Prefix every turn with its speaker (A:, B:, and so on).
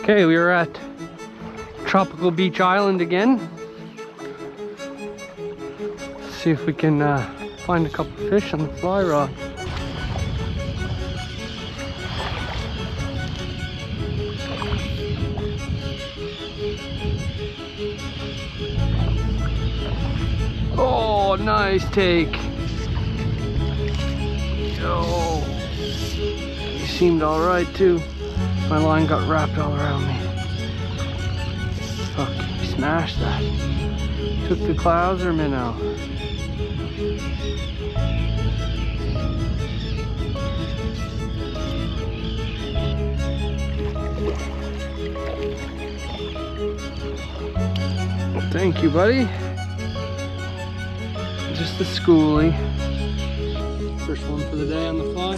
A: Okay, we are at Tropical Beach Island again. Let's see if we can find a couple fish on the fly rod. Oh, nice take. Oh, he seemed all right too. My line got wrapped all around me. Fuck, he smashed that. Took the clouser minnow. Thank you, buddy. Just a schoolie. First one for the day on the fly.